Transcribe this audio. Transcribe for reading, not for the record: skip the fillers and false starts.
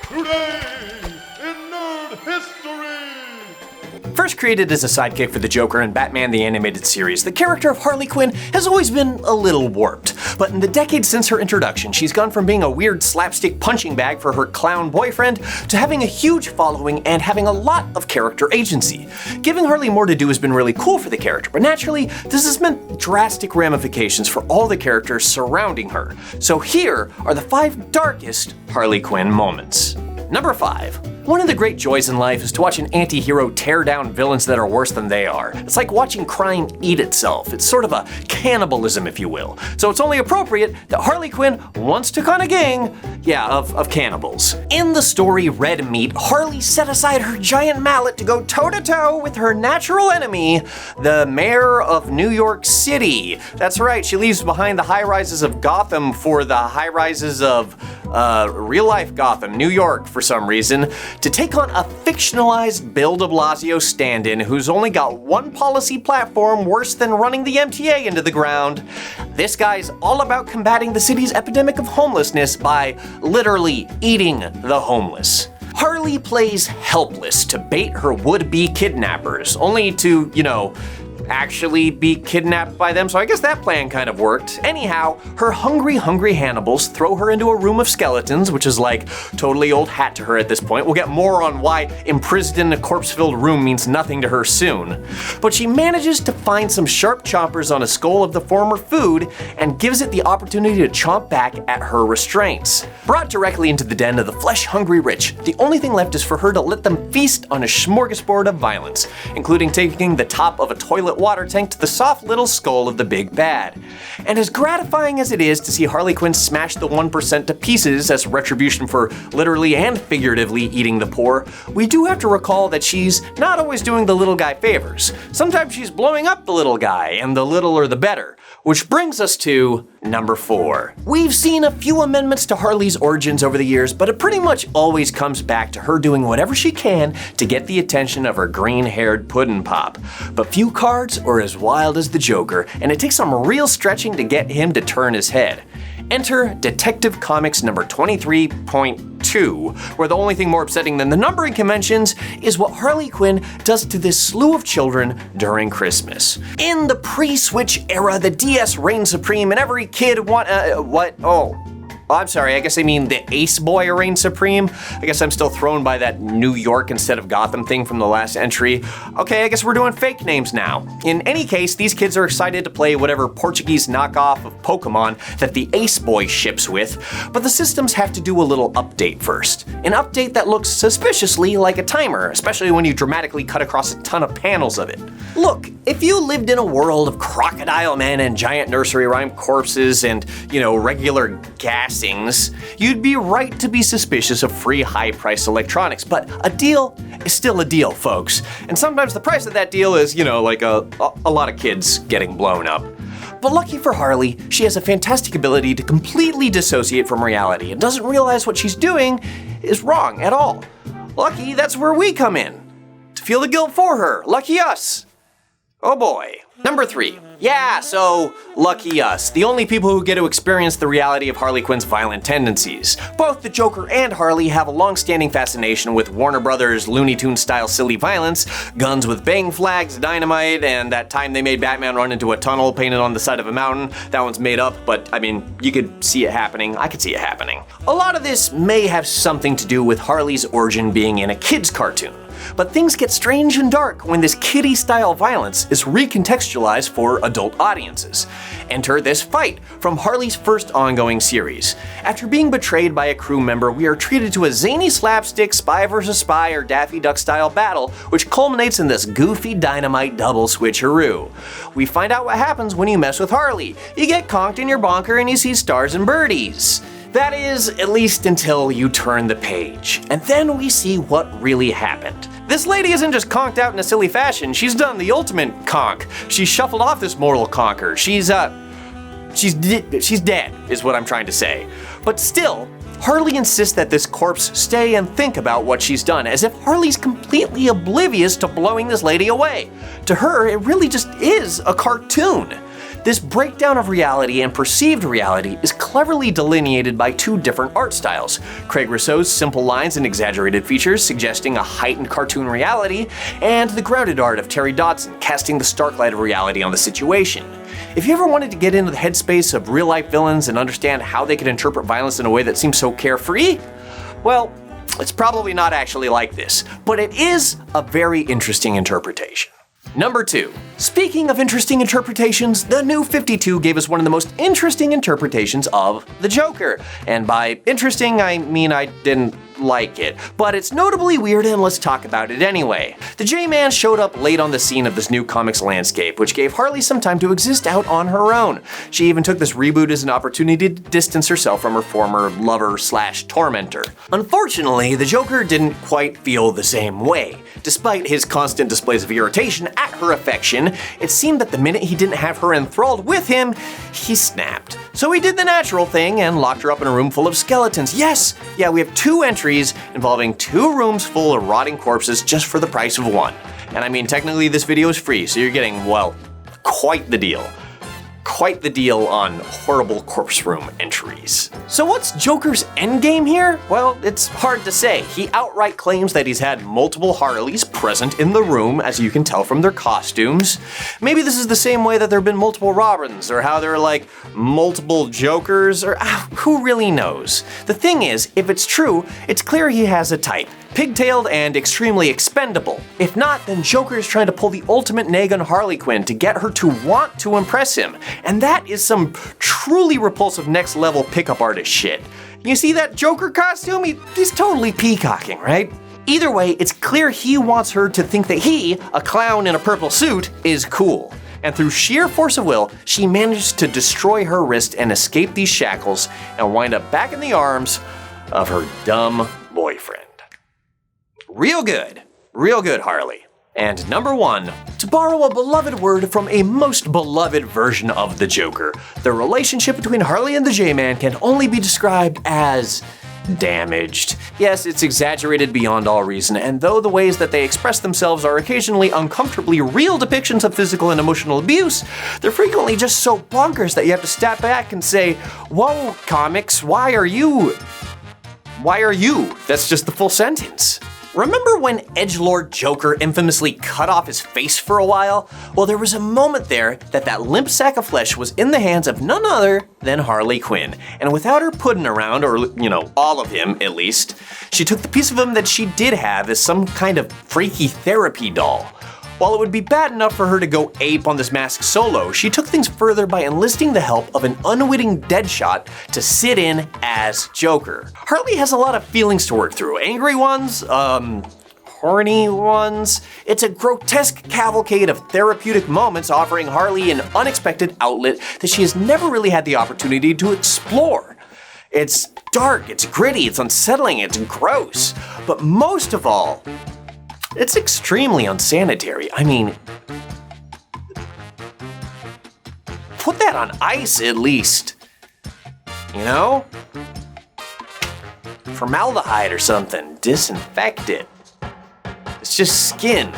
Today in Nerd History! First created as a sidekick for the Joker in Batman the Animated Series, the character of Harley Quinn has always been a little warped. But in the decades since her introduction, she's gone from being a weird slapstick punching bag for her clown boyfriend to having a huge following and having a lot of character agency. Giving Harley more to do has been really cool for the character, but naturally, this has meant drastic ramifications for all the characters surrounding her. So here are the 5 darkest Harley Quinn moments. Number 5. One of the great joys in life is to watch an anti-hero tear down villains that are worse than they are. It's like watching crime eat itself. It's sort of a cannibalism, if you will. So it's only appropriate that Harley Quinn once took on a gang, of cannibals. In the story Red Meat, Harley set aside her giant mallet to go toe-to-toe with her natural enemy, the mayor of New York City. That's right, she leaves behind the high-rises of Gotham for the high-rises of real-life Gotham, New York, for some reason, to take on a fictionalized Bill de Blasio stand-in who's only got one policy platform worse than running the MTA into the ground. This guy's all about combating the city's epidemic of homelessness by literally eating the homeless. Harley plays helpless to bait her would-be kidnappers, only to, actually be kidnapped by them, so I guess that plan kind of worked. Anyhow, her hungry Hannibals throw her into a room of skeletons, which is like totally old hat to her at this point. We'll get more on why imprisoned in a corpse-filled room means nothing to her soon. But she manages to find some sharp chompers on a skull of the former food and gives it the opportunity to chomp back at her restraints. Brought directly into the den of the flesh-hungry rich, the only thing left is for her to let them feast on a smorgasbord of violence, including taking the top of a toilet water tank to the soft little skull of the big bad. And as gratifying as it is to see Harley Quinn smash the 1% to pieces as retribution for literally and figuratively eating the poor, we do have to recall that she's not always doing the little guy favors. Sometimes she's blowing up the little guy, and the littler the better. Which brings us to number 4. We've seen a few amendments to Harley's origins over the years, but it pretty much always comes back to her doing whatever she can to get the attention of her green-haired puddin' pop. But few cards are as wild as the Joker, and it takes some real stretching to get him to turn his head. Enter Detective Comics number 23.2, where the only thing more upsetting than the numbering conventions is what Harley Quinn does to this slew of children during Christmas. In the pre-Switch era, the DS reigned supreme and every kid I'm sorry, I guess I mean the Ace Boy reigned supreme. I guess I'm still thrown by that New York instead of Gotham thing from the last entry. Okay, I guess we're doing fake names now. In any case, these kids are excited to play whatever Portuguese knockoff of Pokemon that the Ace Boy ships with, but the systems have to do a little update first. An update that looks suspiciously like a timer, especially when you dramatically cut across a ton of panels of it. Look, if you lived in a world of crocodile men and giant nursery rhyme corpses and, regular gassings, you'd be right to be suspicious of free high-priced electronics, but a deal is still a deal, folks. And sometimes the price of that deal is, like a lot of kids getting blown up. But lucky for Harley, she has a fantastic ability to completely dissociate from reality and doesn't realize what she's doing is wrong at all. Lucky that's where we come in. To feel the guilt for her. Lucky us. Oh boy. Number 3. Yeah, so lucky us, the only people who get to experience the reality of Harley Quinn's violent tendencies. Both the Joker and Harley have a long-standing fascination with Warner Brothers' Looney Tunes style silly violence, guns with bang flags, dynamite, and that time they made Batman run into a tunnel painted on the side of a mountain. That one's made up, but you could see it happening. I could see it happening. A lot of this may have something to do with Harley's origin being in a kid's cartoon. But things get strange and dark when this kiddie-style violence is recontextualized for adult audiences. Enter this fight from Harley's first ongoing series. After being betrayed by a crew member, we are treated to a zany slapstick spy vs. spy or Daffy Duck-style battle, which culminates in this goofy dynamite double switcheroo. We find out what happens when you mess with Harley. You get conked in your bonker and you see stars and birdies. That is, at least until you turn the page. And then we see what really happened. This lady isn't just conked out in a silly fashion, she's done the ultimate conk. She's shuffled off this mortal conker. She's dead, is what I'm trying to say. But still, Harley insists that this corpse stay and think about what she's done, as if Harley's completely oblivious to blowing this lady away. To her, it really just is a cartoon. This breakdown of reality and perceived reality is cleverly delineated by two different art styles. Craig Rousseau's simple lines and exaggerated features suggesting a heightened cartoon reality, and the grounded art of Terry Dodson casting the stark light of reality on the situation. If you ever wanted to get into the headspace of real-life villains and understand how they could interpret violence in a way that seems so carefree, well, it's probably not actually like this, but it is a very interesting interpretation. Number 2. Speaking of interesting interpretations, the New 52 gave us one of the most interesting interpretations of the Joker. And by interesting, I mean I didn't like it. But it's notably weird, and let's talk about it anyway. The J-Man showed up late on the scene of this new comics landscape, which gave Harley some time to exist out on her own. She even took this reboot as an opportunity to distance herself from her former lover/tormentor. Unfortunately, the Joker didn't quite feel the same way. Despite his constant displays of irritation at her affection, it seemed that the minute he didn't have her enthralled with him, he snapped. So he did the natural thing and locked her up in a room full of skeletons. Yes, we have 2 entries involving 2 rooms full of rotting corpses just for the price of 1. And I mean, technically this video is free, so you're getting, well, quite the deal. Quite the deal on horrible corpse room entries. So what's Joker's endgame here? Well, it's hard to say. He outright claims that he's had multiple Harleys present in the room, as you can tell from their costumes. Maybe this is the same way that there have been multiple Robins, or how there are like multiple Jokers, or who really knows? The thing is, if it's true, it's clear he has a type. Pigtailed and extremely expendable. If not, then Joker is trying to pull the ultimate nag on Harley Quinn to get her to want to impress him. And that is some truly repulsive next level pickup artist shit. You see that Joker costume? He's totally peacocking, right? Either way, it's clear he wants her to think that he, a clown in a purple suit, is cool. And through sheer force of will, she managed to destroy her wrist and escape these shackles and wind up back in the arms of her dumb boyfriend. Real good, Harley. And number 1, to borrow a beloved word from a most beloved version of the Joker, the relationship between Harley and the J-Man can only be described as damaged. Yes, it's exaggerated beyond all reason, and though the ways that they express themselves are occasionally uncomfortably real depictions of physical and emotional abuse, they're frequently just so bonkers that you have to step back and say, whoa, comics, why are you? That's just the full sentence. Remember when edgelord Joker infamously cut off his face for a while? Well, there was a moment there that limp sack of flesh was in the hands of none other than Harley Quinn. And without her puddin around, or all of him at least, she took the piece of him that she did have as some kind of freaky therapy doll. While it would be bad enough for her to go ape on this mask solo, she took things further by enlisting the help of an unwitting Deadshot to sit in as Joker. Harley has a lot of feelings to work through. Angry ones, horny ones. It's a grotesque cavalcade of therapeutic moments offering Harley an unexpected outlet that she has never really had the opportunity to explore. It's dark, it's gritty, it's unsettling, it's gross. But most of all, it's extremely unsanitary. I mean, put that on ice at least. Formaldehyde or something. Disinfect it. It's just skin.